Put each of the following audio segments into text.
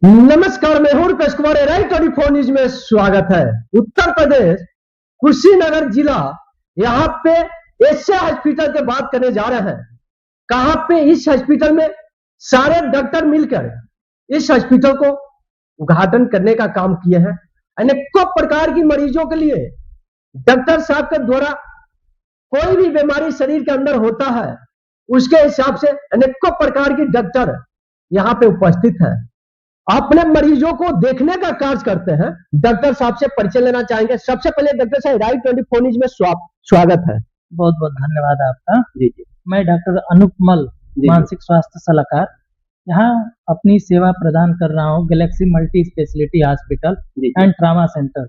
नमस्कार, मैं हूं रुपेश कुमार। राइट 24 न्यूज में स्वागत है। उत्तर प्रदेश कुशीनगर जिला, यहाँ पे एशिया हॉस्पिटल की बात करने जा रहे हैं। कहां पे? इस हॉस्पिटल में सारे डॉक्टर मिलकर इस हॉस्पिटल को उद्घाटन करने का काम किए हैं। अनेकों प्रकार की मरीजों के लिए डॉक्टर साहब के द्वारा कोई भी बीमारी शरीर के अंदर होता है, उसके हिसाब से अनेकों प्रकार की डॉक्टर यहाँ पे उपस्थित है, अपने मरीजों को देखने का कार्य करते हैं। डॉक्टर साहब से परिचय लेना चाहेंगे। सबसे पहले डॉक्टर साहब, राइट 24 न्यूज में स्वागत है। बहुत बहुत धन्यवाद आपका। जी जी। मैं डॉक्टर अनूप मल, मानसिक स्वास्थ्य सलाहकार, यहाँ अपनी सेवा प्रदान कर रहा हूँ Galaxy multi speciality hospital and trauma centre,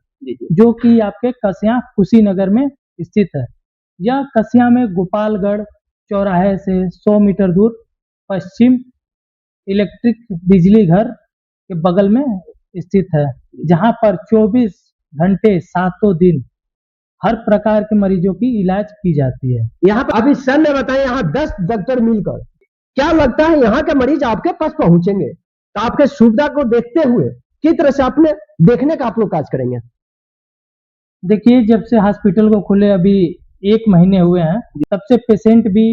जो कि आपके कसिया कुशीनगर में स्थित है। यह कसिया में गोपालगढ़ चौराहे से 100 मीटर दूर पश्चिम इलेक्ट्रिक बिजली घर के बगल में स्थित है, जहां पर 24 घंटे सातों दिन हर प्रकार के मरीजों की इलाज की जाती है। यहाँ पर अभी सर ने बताया, यहाँ 10 डॉक्टर मिलकर, क्या लगता है यहाँ के मरीज आपके पास पहुंचेंगे तो आपके सुविधा को देखते हुए किस तरह से आपने देखने का आप लोग कार्य करेंगे? देखिए, जब से हॉस्पिटल को खुले अभी 1 महीने हुए हैं, तब से पेशेंट भी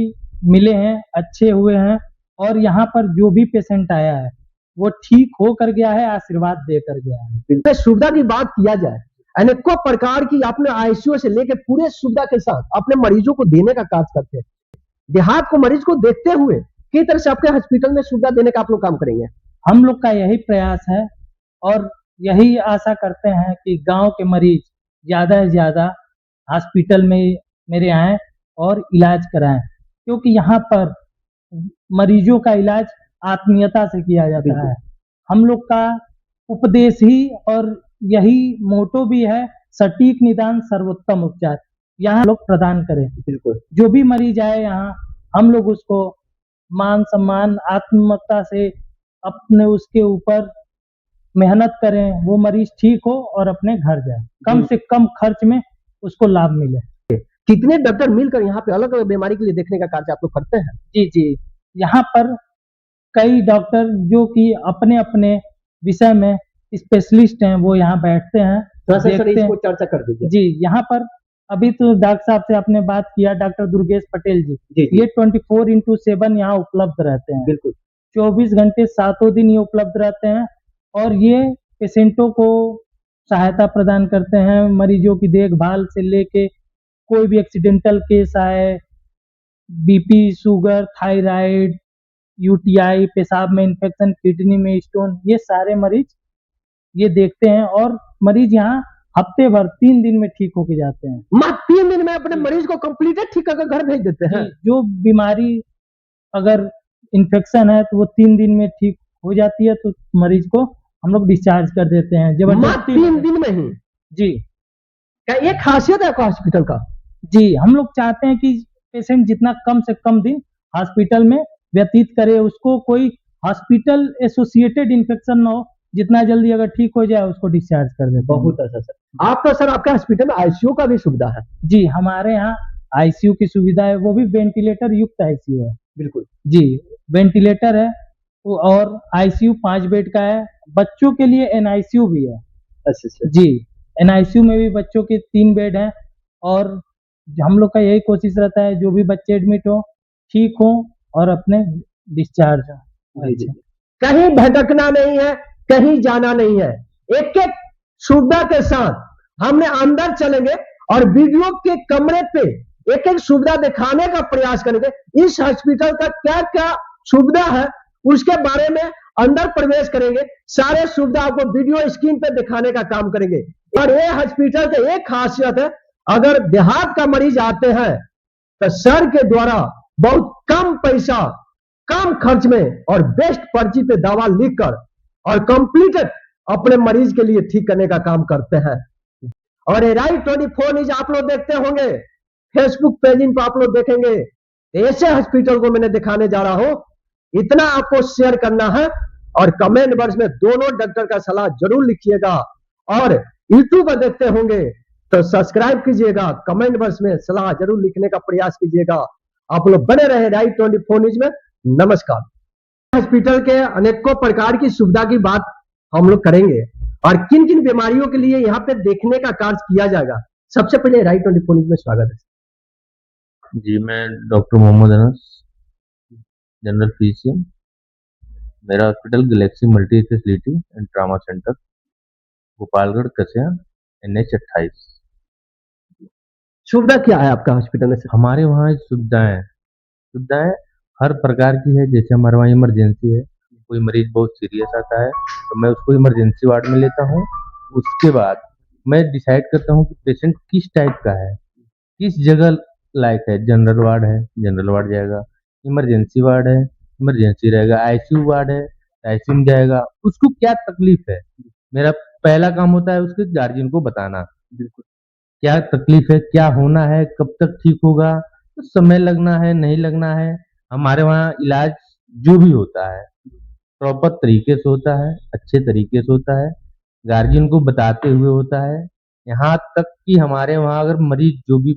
मिले हैं, अच्छे हुए हैं, और यहाँ पर जो भी पेशेंट आया है वो ठीक हो कर गया है, आशीर्वाद दे कर गया है। सुविधा की बात किया जाए, अनेकों प्रकार की आपने आईसीयू से लेकर पूरे सुविधा के साथ अपने मरीजों को देने का कार्य करते हैं। देहात को मरीज को देखते हुए किस तरह से आपके हॉस्पिटल में सुविधा देने का आप लोग काम करेंगे? हम लोग का यही प्रयास है और यही आशा करते हैं कि गांव के मरीज ज्यादा से ज्यादा हॉस्पिटल में मेरे आए और इलाज कराएं, क्योंकि यहाँ पर मरीजों का इलाज आत्मीयता से किया जाता है। हम लोग का उपदेश ही और यही मोटो भी है, सटीक निदान सर्वोत्तम उपचार यहाँ लोग प्रदान करें। बिल्कुल, जो भी मरीज आए यहाँ, हम लोग उसको मान सम्मान आत्मीयता से अपने उसके ऊपर मेहनत करें, वो मरीज ठीक हो और अपने घर जाए, कम से कम खर्च में उसको लाभ मिले। कितने डॉक्टर मिलकर यहाँ पे अलग अलग बीमारी के लिए देखने का कार्य आप लोग करते हैं? जी जी, यहाँ पर कई डॉक्टर जो कि अपने अपने विषय में स्पेशलिस्ट हैं, वो यहाँ बैठते हैं, देखते हैं। इसको चर्चा कर दीजिए। जी, यहाँ पर अभी तो डॉक्टर साहब से आपने बात किया, डॉक्टर दुर्गेश पटेल जी, ये 24/7 यहाँ उपलब्ध रहते हैं। बिल्कुल, 24 घंटे सातों दिन ये उपलब्ध रहते हैं और ये पेशेंटों को सहायता प्रदान करते हैं। मरीजों की देखभाल से लेके कोई भी एक्सीडेंटल केस आए, बीपी, शुगर, थायराइड, यूटीआई, पेशाब में इन्फेक्शन, किडनी में स्टोन, ये सारे मरीज ये देखते हैं और मरीज यहाँ हफ्ते भर 3 दिन में ठीक होके जाते हैं। मात्र 3 दिन में अपने मरीज को कंप्लीट ठीक करके घर भेज देते हैं। जो बीमारी अगर इन्फेक्शन है तो वो 3 दिन में ठीक हो जाती है, तो मरीज को हम लोग डिस्चार्ज कर देते हैं जबरदस्ती। 3 दिन में ही? जी, क्या ये खासियत है आपका हॉस्पिटल का? जी, हम लोग चाहते हैं कि पेशेंट जितना कम से कम दिन हॉस्पिटल में व्यतीत करे, उसको कोई हॉस्पिटल एसोसिएटेड इन्फेक्शन ना हो, जितना जल्दी अगर ठीक हो जाए उसको डिस्चार्ज कर देते हैं। बहुत अच्छा सर। आप तो सर आपके हॉस्पिटल में आईसीयू का भी सुविधा है? जी, हमारे यहाँ आईसीयू की सुविधा है, वो भी वेंटिलेटर युक्त आईसीयू है। बिल्कुल जी, वेंटिलेटर है और आईसीयू 5 बेड का है। बच्चों के लिए एनआईसीयू भी है। अच्छा जी, एनआईसीयू में भी बच्चों के 3 बेड हैं और हम लोग का यही कोशिश रहता है जो भी बच्चे एडमिट हो ठीक हो और अपने डिस्चार्ज हो। कहीं भटकना नहीं है, कहीं जाना नहीं है। एक एक सुविधा के साथ हमने अंदर चलेंगे और वीडियो के कमरे पे एक एक सुविधा दिखाने का प्रयास करेंगे। इस हॉस्पिटल का क्या क्या सुविधा है उसके बारे में अंदर प्रवेश करेंगे, सारे सुविधा आपको वीडियो स्क्रीन पे दिखाने का काम करेंगे। और ये हॉस्पिटल की एक खासियत है, अगर देहात का मरीज आते हैं तो सर के द्वारा बहुत कम पैसा, कम खर्च में और बेस्ट पर्ची पे दवा लिखकर और कंप्लीट अपने मरीज के लिए ठीक करने का काम करते हैं। और राइट 24 न्यूज आप लोग देखते होंगे, फेसबुक पेज पर आप लोग देखेंगे। ऐसे हॉस्पिटल को मैंने दिखाने जा रहा हूं, इतना आपको शेयर करना है और कमेंट बॉक्स में दोनों डॉक्टर का सलाह जरूर लिखिएगा। और यूट्यूब पर देखते होंगे तो सब्सक्राइब कीजिएगा, कमेंट बॉक्स में सलाह जरूर लिखने का प्रयास कीजिएगा। आप लोग बने रहे राइट 24 न्यूज में। नमस्कार। हॉस्पिटल के अनेकों प्रकार की सुविधा की बात हम लोग करेंगे और किन किन बीमारियों के लिए यहाँ पे देखने का कार्य किया जाएगा। सबसे पहले राइट 24 न्यूज में स्वागत है जी। मैं doctor Mohammad Anas, general physician. मेरा hospital Galaxy multi speciality and trauma centre, Gopalgarh, Kasia, NH 28। सुविधा क्या है आपका हॉस्पिटल में? हमारे वहाँ सुविधाएं हर प्रकार की है। जैसे हमारे वहाँ इमरजेंसी है, कोई मरीज बहुत सीरियस आता है तो मैं उसको इमरजेंसी वार्ड में लेता हूँ। उसके बाद मैं डिसाइड करता हूँ कि पेशेंट किस टाइप का है, किस जगह लायक है। जनरल वार्ड है, जनरल वार्ड जाएगा। इमरजेंसी वार्ड है, इमरजेंसी रहेगा। ICU वार्ड है, ICU में जाएगा। उसको क्या तकलीफ है, मेरा पहला काम होता है उसके गार्जियन को बताना। बिल्कुल, क्या तकलीफ है, क्या होना है, कब तक ठीक होगा, तो समय लगना है, नहीं लगना है। हमारे वहाँ इलाज जो भी होता है प्रॉपर तरीके से होता है, अच्छे तरीके से होता है, गार्जियन को बताते हुए होता है। यहाँ तक कि हमारे वहाँ अगर मरीज जो भी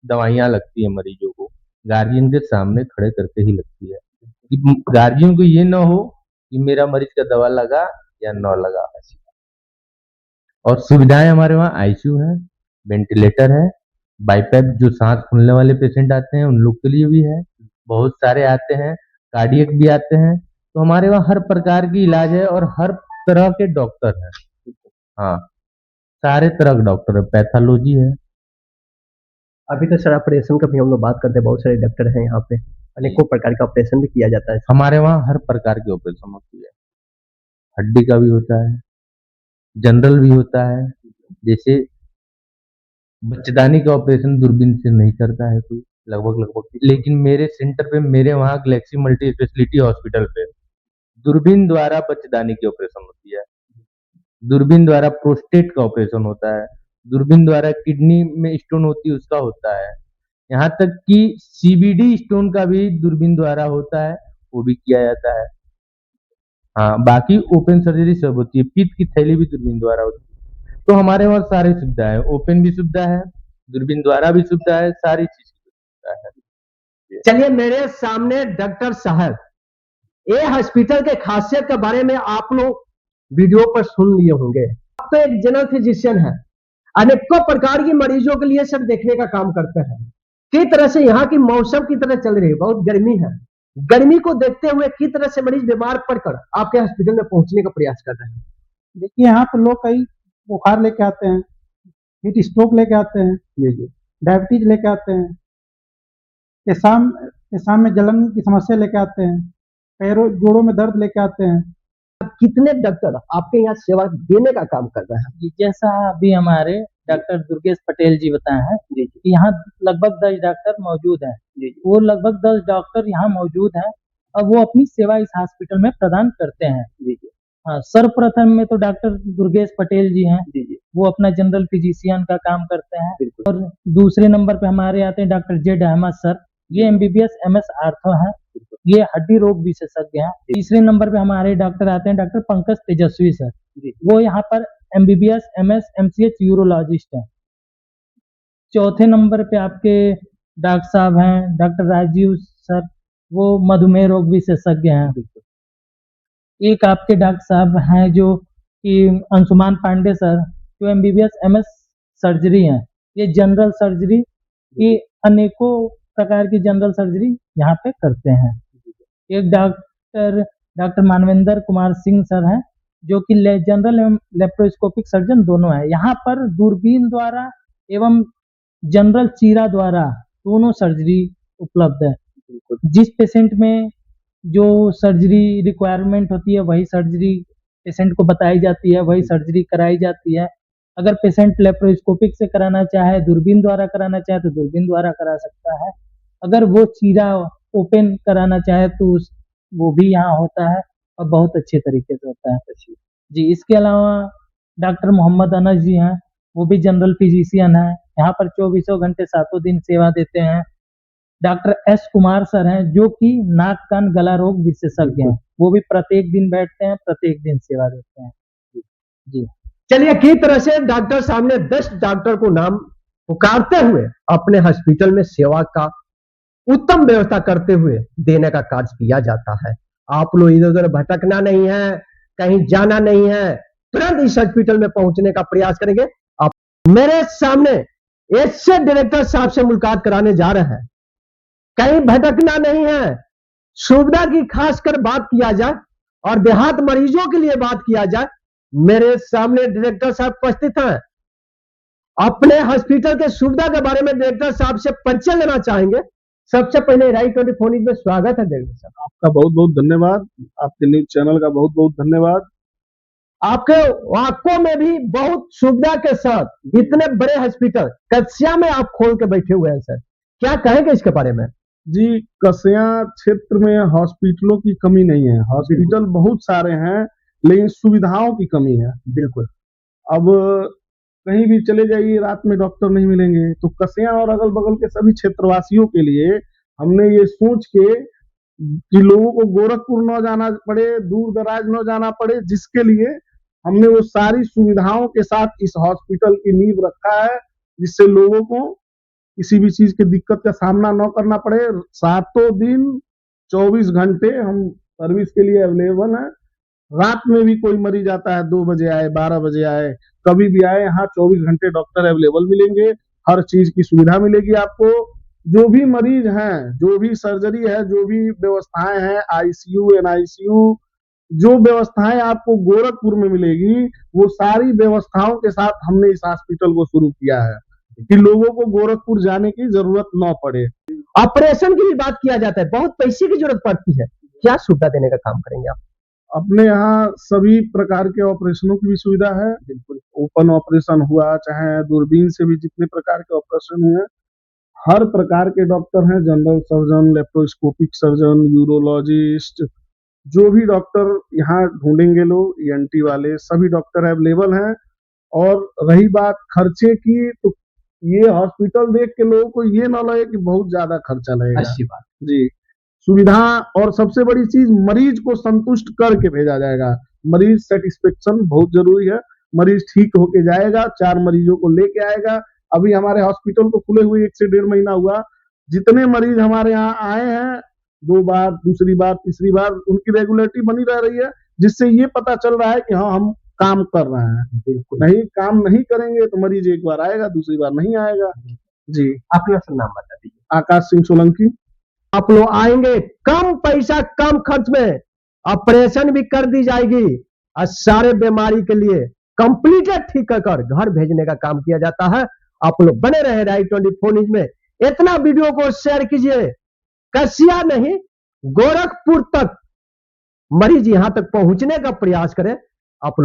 दवाइयाँ लगती है मरीजों को, गार्जियन के सामने खड़े करके ही लगती है कि गार्जियन को ये ना हो कि मेरा मरीज का दवा लगा या न लगा। और सुविधाएं हमारे वहाँ ICU है, वेंटिलेटर है, बाईपैप जो सांस फूलने वाले पेशेंट आते हैं उन लोग के लिए भी है। बहुत सारे आते हैं, कार्डियक भी आते हैं। तो हमारे वहाँ हर प्रकार की इलाज है और हर तरह के डॉक्टर हैं। हाँ, सारे तरह के डॉक्टर है, पैथोलॉजी है। अभी तो सर ऑपरेशन का भी हम लोग बात करते हैं, बहुत सारे डॉक्टर हैं यहाँ पे, अनेकों प्रकार का ऑपरेशन भी किया जाता है। हमारे वहाँ हर प्रकार के ऑपरेशन होती है, हड्डी का भी होता है, जनरल भी होता है। जैसे बच्चेदानी का ऑपरेशन दूरबीन से नहीं करता है कोई, लगभग, लेकिन मेरे सेंटर पे, मेरे वहाँ गैलेक्सी मल्टी स्पेशलिटी हॉस्पिटल पे दूरबीन द्वारा बच्चेदानी की ऑपरेशन होती है, दूरबीन द्वारा प्रोस्टेट का ऑपरेशन होता है, दूरबीन द्वारा किडनी में स्टोन होती है उसका होता है, यहाँ तक कि CBD स्टोन का भी दूरबीन द्वारा होता है, वो भी किया जाता है। हाँ, बाकी ओपन सर्जरी सब होती है। पित्त की थैली भी दूरबीन द्वारा होती है। तो हमारे वहाँ सारी सुविधा है, ओपन भी सुविधा है, दूरबीन द्वारा भी सुविधा है, सारी चीज की सुविधा है। चलिए मेरे सामने डॉक्टर साहब, ये हॉस्पिटल के खासियत के बारे में आप लोग वीडियो पर सुन लिए होंगे। आप तो एक जनरल फिजिशियन है, अनेकों प्रकार की मरीजों के लिए सब देखने का काम करते हैं। किस तरह से यहाँ की मौसम की तरह चल रही है, बहुत गर्मी है, गर्मी को देखते हुए किस तरह से मरीज बीमार पड़कर आपके हॉस्पिटल में पहुंचने का प्रयास कर रहे हैं। देखिए यहाँ पर लोग कई बुखार लेके आते हैं, हीट स्ट्रोक लेके आते हैं, जी, डायबिटीज लेके आते हैं, पेशाब में जलन की समस्या लेके आते हैं, पैरों जोड़ों में दर्द लेके आते हैं। कितने डॉक्टर आपके यहाँ सेवा देने का काम कर रहे हैं? जैसा अभी हमारे डॉक्टर दुर्गेश पटेल जी बताए हैं कि यहाँ लगभग 10 डॉक्टर मौजूद हैं। वो लगभग 10 डॉक्टर यहाँ मौजूद हैं और वो अपनी सेवा इस हॉस्पिटल में प्रदान करते हैं। हाँ, सर्वप्रथम में तो डॉक्टर दुर्गेश पटेल जी हैं, वो अपना जनरल फिजिशियन का काम करते हैं। और दूसरे नंबर पे हमारे आते हैं डॉक्टर जेड अहमद सर, ये MBBS MS आर्थो हैं, ये हड्डी रोग विशेषज्ञ हैं। तीसरे नंबर पे हमारे डॉक्टर आते हैं डॉक्टर पंकज तेजस्वी सर, वो यहाँ पर MBBS MS MCH यूरोलॉजिस्ट हैं। चौथे नंबर पे आपके डॉक्टर साहब हैं डॉक्टर राजीव सर, वो मधुमेह रोग विशेषज्ञ हैं। एक आपके डॉक्टर साहब हैं जो कि अंशुमान पांडे सर, जो MBBS MS सर्जरी हैं, ये जनरल सर्जरी की अनेकों प्रकार की जनरल सर्जरी यहाँ पे करते हैं। एक डॉक्टर मानवेंद्र कुमार सिंह सर हैं, जो कि जनरल एवं लेप्रोस्कोपिक सर्जन दोनों हैं। यहाँ पर दूरबीन द्वारा एवं जनरल चीरा द्वारा दोनों सर्जरी उपलब्ध है। जिस पेशेंट में जो सर्जरी रिक्वायरमेंट होती है वही सर्जरी पेशेंट को बताई जाती है, वही सर्जरी कराई जाती है। अगर पेशेंट लेप्रोस्कोपिक से कराना चाहे, दूरबीन द्वारा कराना चाहे तो दूरबीन द्वारा करा सकता है। अगर वो चीरा ओपन कराना चाहे तो वो भी यहाँ होता है और बहुत अच्छे तरीके से होता है जी। इसके अलावा डॉक्टर मोहम्मद अनस जी हैं, वो भी जनरल फिजिशियन हैं, यहाँ पर 24 घंटे 7 दिन सेवा देते हैं। डॉक्टर S कुमार सर हैं, जो कि नाक कान गला रोग विशेषज्ञ हैं, वो भी प्रत्येक दिन बैठते हैं, प्रत्येक दिन सेवा देते हैं जी। चलिए, किस तरह से डॉक्टर साहब ने 10 डॉक्टर को नाम पुकारते हुए अपने हॉस्पिटल में सेवा का उत्तम व्यवस्था करते हुए देने का कार्य किया जाता है। आप लोग इधर उधर भटकना नहीं है, कहीं जाना नहीं है, तुरंत इस हॉस्पिटल में पहुंचने का प्रयास करेंगे। आप मेरे सामने ऐसे डायरेक्टर साहब से मुलाकात कराने जा रहे हैं, कहीं भटकना नहीं है। सुविधा की खासकर बात किया जाए और देहात मरीजों के लिए बात किया जाए, मेरे सामने डायरेक्टर साहब उपस्थित हैं। अपने हॉस्पिटल के सुविधा के बारे में डायरेक्टर साहब से परिचय लेना चाहेंगे। सबसे पहले Rai24 न्यूज़ में स्वागत है डायरेक्टर साहब। आपका बहुत बहुत धन्यवाद, आपके न्यूज चैनल का बहुत बहुत धन्यवाद। आपके वाकों में भी बहुत सुविधा के साथ इतने बड़े हॉस्पिटल कस्या में आप खोल के बैठे हुए हैं सर, क्या कहेंगे इसके बारे में? जी, कस्या क्षेत्र में हॉस्पिटलों की कमी नहीं है, हॉस्पिटल बहुत सारे हैं लेकिन सुविधाओं की कमी है। बिल्कुल। अब कहीं भी चले जाइए रात में डॉक्टर नहीं मिलेंगे, तो कस्या और अगल बगल के सभी क्षेत्रवासियों के लिए हमने ये सोच के कि लोगों को गोरखपुर न जाना पड़े, दूर दराज न जाना पड़े, जिसके लिए हमने वो सारी सुविधाओं के साथ इस हॉस्पिटल की नींव रखा है, जिससे लोगों को किसी भी चीज की दिक्कत का सामना न करना पड़े। 7 दिन 24 घंटे हम सर्विस के लिए अवेलेबल हैं। रात में भी कोई मरीज आता है, 2 बजे आए, 12 बजे आए, कभी भी आए, यहाँ 24 घंटे डॉक्टर अवेलेबल मिलेंगे, हर चीज की सुविधा मिलेगी आपको। जो भी मरीज हैं, जो भी सर्जरी है, जो भी व्यवस्थाएं हैं, आईसीयू, एनआईसीयू, जो व्यवस्थाएं आपको गोरखपुर में मिलेगी, वो सारी व्यवस्थाओं के साथ हमने इस हॉस्पिटल को शुरू किया है कि लोगों को गोरखपुर जाने की जरूरत न पड़े। ऑपरेशन की भी बात किया जाता है, बहुत पैसे की जरूरत पड़ती है, क्या सुविधा देने का काम करेंगे आप? अपने यहाँ सभी प्रकार के ऑपरेशनों की भी सुविधा है। बिल्कुल, ओपन ऑपरेशन हुआ, चाहे दूरबीन से भी जितने प्रकार के ऑपरेशन हुए, हर प्रकार के डॉक्टर हैं, general surgeon, laparoscopic surgeon, urologist, जो भी डॉक्टर यहाँ ढूंढेंगे लोग, ईएनटी वाले सभी डॉक्टर अवेलेबल हैं। और रही बात खर्चे की, तो ये हॉस्पिटल देख के लोगों को ये ना लगे कि बहुत ज्यादा खर्चा लगेगा। अच्छी बात जी, सुविधा और सबसे बड़ी चीज, मरीज को संतुष्ट करके भेजा जाएगा। मरीज सेटिस्फेक्शन बहुत जरूरी है। मरीज ठीक होके जाएगा, 4 मरीजों को लेके आएगा। अभी हमारे हॉस्पिटल को खुले हुए 1 से 1.5 महीना हुआ, जितने मरीज हमारे यहाँ आए हैं, 2 बार, दूसरी बार, तीसरी बार, उनकी रेगुलरिटी बनी रह रही है, जिससे ये पता चल रहा है कि हाँ, हम काम कर रहे हैं। बिल्कुल, नहीं काम नहीं करेंगे तो मरीज एक बार आएगा, दूसरी बार नहीं आएगा। जी, अपना नाम बता दीजिए। आकाश सिंह सोलंकी। आप लोग आएंगे, कम पैसा कम खर्च में ऑपरेशन भी कर दी जाएगी और सारे बीमारी के लिए कंप्लीटेड ठीक कर घर भेजने का काम किया जाता है। आप लोग बने रहे Rai24 न्यूज़ में। इतना वीडियो को शेयर कीजिए, कस्या नहीं गोरखपुर तक मरीज यहां तक पहुंचने का प्रयास करें। आप